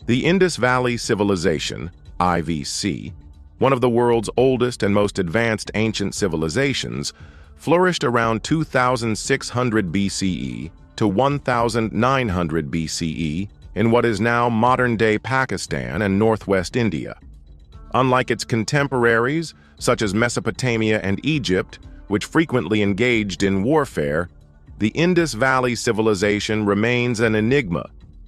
The Indus Valley Civilization, IVC, one of the world's oldest and most advanced ancient civilizations, flourished around 2600 BCE to 1900 BCE in what is now modern-day Pakistan and northwest India. Unlike its contemporaries, such as Mesopotamia and Egypt, which frequently engaged in warfare, the Indus Valley Civilization remains an enigma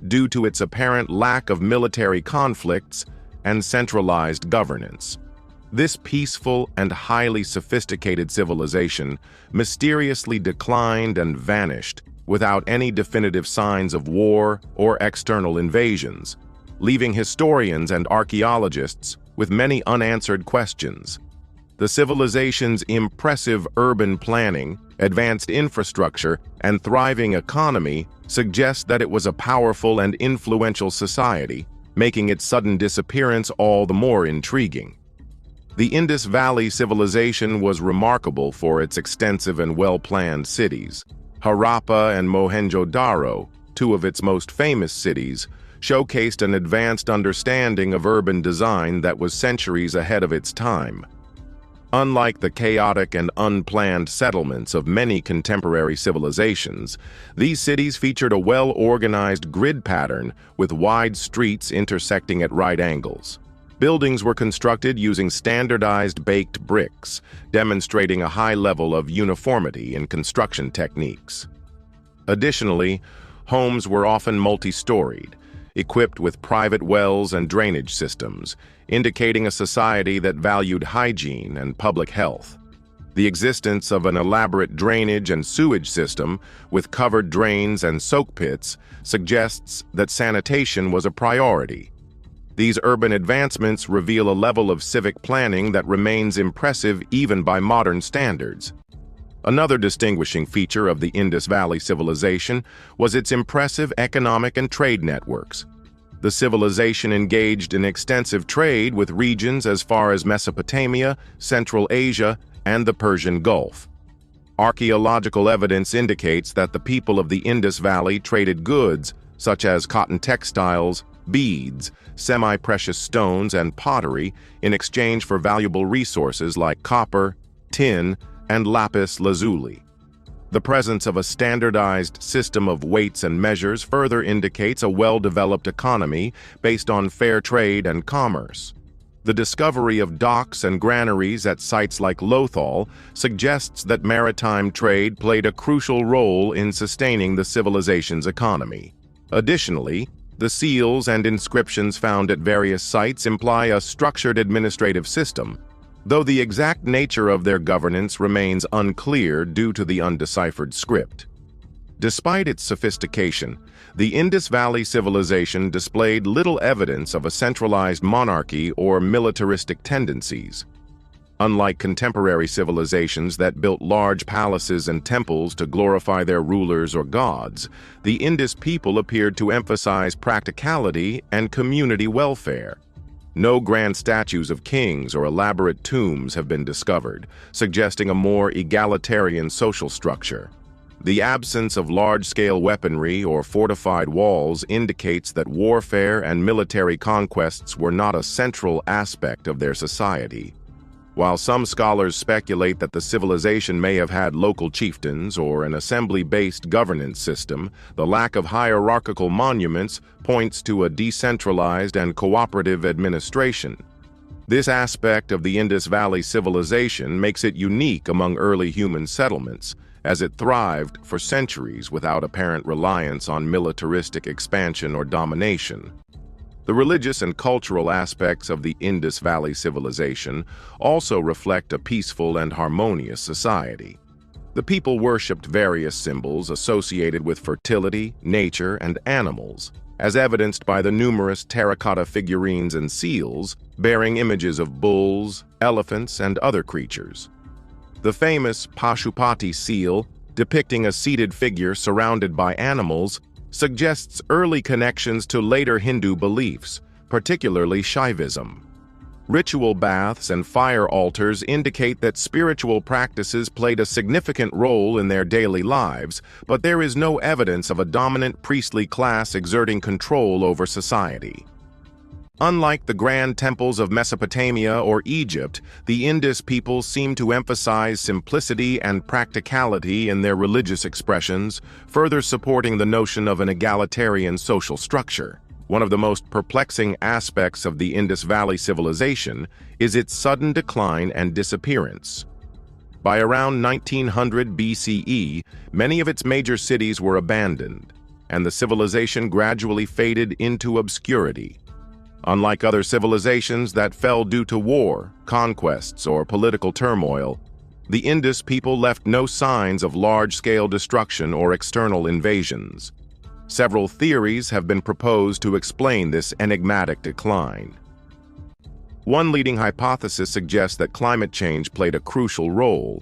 due to its apparent lack of military conflicts and centralized governance. This peaceful and highly sophisticated civilization mysteriously declined and vanished without any definitive signs of war or external invasions, leaving historians and archaeologists with many unanswered questions. The civilization's impressive urban planning, advanced infrastructure, and thriving economy suggest that it was a powerful and influential society, making its sudden disappearance all the more intriguing. The Indus Valley Civilization was remarkable for its extensive and well-planned cities. Harappa and Mohenjo-Daro, two of its most famous cities, showcased an advanced understanding of urban design that was centuries ahead of its time. Unlike the chaotic and unplanned settlements of many contemporary civilizations, these cities featured a well-organized grid pattern with wide streets intersecting at right angles. Buildings were constructed using standardized baked bricks, demonstrating a high level of uniformity in construction techniques. Additionally, homes were often multi-storied, equipped with private wells and drainage systems, indicating a society that valued hygiene and public health. The existence of an elaborate drainage and sewage system with covered drains and soak pits suggests that sanitation was a priority. These urban advancements reveal a level of civic planning that remains impressive even by modern standards. Another distinguishing feature of the Indus Valley Civilization was its impressive economic and trade networks. The civilization engaged in extensive trade with regions as far as Mesopotamia, Central Asia, and the Persian Gulf. Archaeological evidence indicates that the people of the Indus Valley traded goods such as cotton textiles, beads, semi-precious stones, and pottery in exchange for valuable resources like copper, tin, and lapis lazuli. The presence of a standardized system of weights and measures further indicates a well-developed economy based on fair trade and commerce. The discovery of docks and granaries at sites like Lothal suggests that maritime trade played a crucial role in sustaining the civilization's economy. Additionally, the seals and inscriptions found at various sites imply a structured administrative system, though the exact nature of their governance remains unclear due to the undeciphered script. Despite its sophistication, the Indus Valley Civilization displayed little evidence of a centralized monarchy or militaristic tendencies. Unlike contemporary civilizations that built large palaces and temples to glorify their rulers or gods, the Indus people appeared to emphasize practicality and community welfare. No grand statues of kings or elaborate tombs have been discovered, suggesting a more egalitarian social structure. The absence of large-scale weaponry or fortified walls indicates that warfare and military conquests were not a central aspect of their society. While some scholars speculate that the civilization may have had local chieftains or an assembly-based governance system, the lack of hierarchical monuments points to a decentralized and cooperative administration. This aspect of the Indus Valley Civilization makes it unique among early human settlements, as it thrived for centuries without apparent reliance on militaristic expansion or domination. The religious and cultural aspects of the Indus Valley Civilization also reflect a peaceful and harmonious society. The people worshipped various symbols associated with fertility, nature, and animals, as evidenced by the numerous terracotta figurines and seals bearing images of bulls, elephants, and other creatures. The famous Pashupati seal, depicting a seated figure surrounded by animals, suggests early connections to later Hindu beliefs, particularly Shaivism. Ritual baths and fire altars indicate that spiritual practices played a significant role in their daily lives, but there is no evidence of a dominant priestly class exerting control over society. Unlike the grand temples of Mesopotamia or Egypt, the Indus people seem to emphasize simplicity and practicality in their religious expressions, further supporting the notion of an egalitarian social structure. One of the most perplexing aspects of the Indus Valley Civilization is its sudden decline and disappearance. By around 1900 BCE, many of its major cities were abandoned, and the civilization gradually faded into obscurity. Unlike other civilizations that fell due to war, conquests, or political turmoil, the Indus people left no signs of large-scale destruction or external invasions. Several theories have been proposed to explain this enigmatic decline. One leading hypothesis suggests that climate change played a crucial role.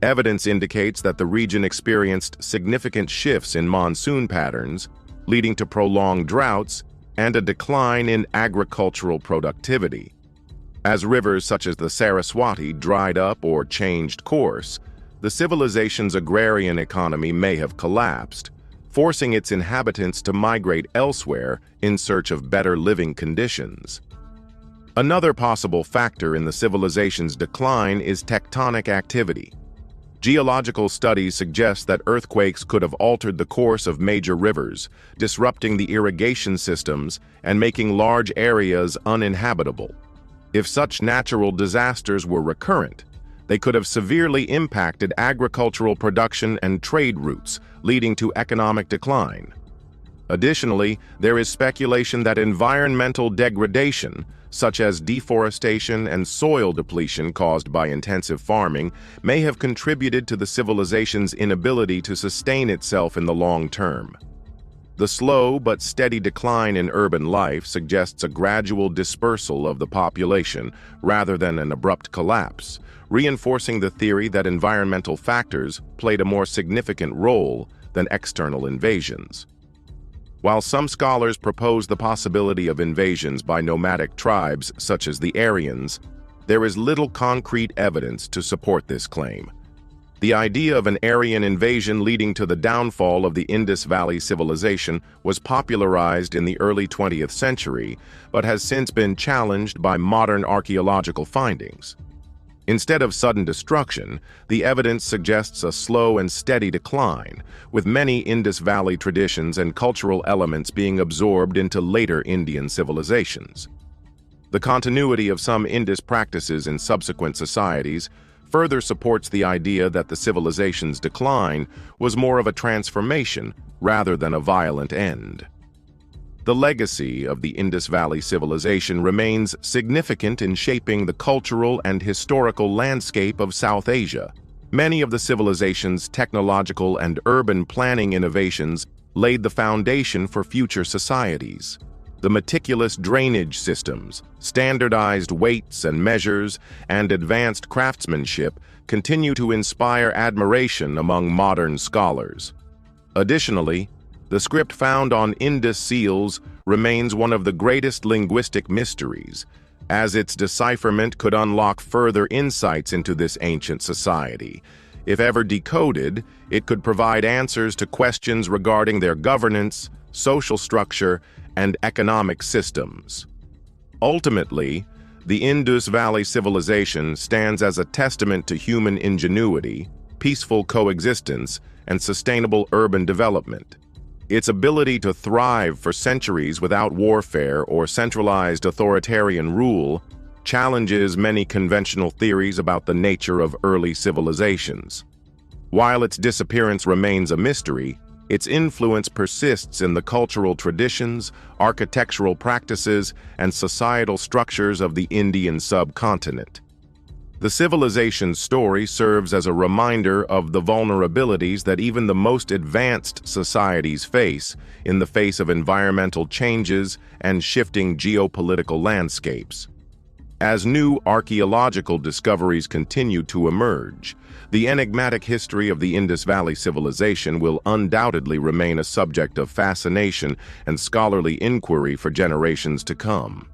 Evidence indicates that the region experienced significant shifts in monsoon patterns, leading to prolonged droughts and a decline in agricultural productivity. As rivers such as the Saraswati dried up or changed course, the civilization's agrarian economy may have collapsed, forcing its inhabitants to migrate elsewhere in search of better living conditions. Another possible factor in the civilization's decline is tectonic activity. Geological studies suggest that earthquakes could have altered the course of major rivers, disrupting the irrigation systems and making large areas uninhabitable. If such natural disasters were recurrent, they could have severely impacted agricultural production and trade routes, leading to economic decline. Additionally, there is speculation that environmental degradation, such as deforestation and soil depletion caused by intensive farming, may have contributed to the civilization's inability to sustain itself in the long term. The slow but steady decline in urban life suggests a gradual dispersal of the population rather than an abrupt collapse, reinforcing the theory that environmental factors played a more significant role than external invasions. While some scholars propose the possibility of invasions by nomadic tribes such as the Aryans, there is little concrete evidence to support this claim. The idea of an Aryan invasion leading to the downfall of the Indus Valley Civilization was popularized in the early 20th century, but has since been challenged by modern archaeological findings. Instead of sudden destruction, the evidence suggests a slow and steady decline, with many Indus Valley traditions and cultural elements being absorbed into later Indian civilizations. The continuity of some Indus practices in subsequent societies further supports the idea that the civilization's decline was more of a transformation rather than a violent end. The legacy of the Indus Valley Civilization remains significant in shaping the cultural and historical landscape of South Asia. Many of the civilization's technological and urban planning innovations laid the foundation for future societies. The meticulous drainage systems, standardized weights and measures, and advanced craftsmanship continue to inspire admiration among modern scholars. Additionally, the script found on Indus seals remains one of the greatest linguistic mysteries, as its decipherment could unlock further insights into this ancient society. If ever decoded, it could provide answers to questions regarding their governance, social structure, and economic systems. Ultimately, the Indus Valley Civilization stands as a testament to human ingenuity, peaceful coexistence, and sustainable urban development. Its ability to thrive for centuries without warfare or centralized authoritarian rule challenges many conventional theories about the nature of early civilizations. While its disappearance remains a mystery, its influence persists in the cultural traditions, architectural practices, and societal structures of the Indian subcontinent. The civilization's story serves as a reminder of the vulnerabilities that even the most advanced societies face in the face of environmental changes and shifting geopolitical landscapes. As new archaeological discoveries continue to emerge, the enigmatic history of the Indus Valley Civilization will undoubtedly remain a subject of fascination and scholarly inquiry for generations to come.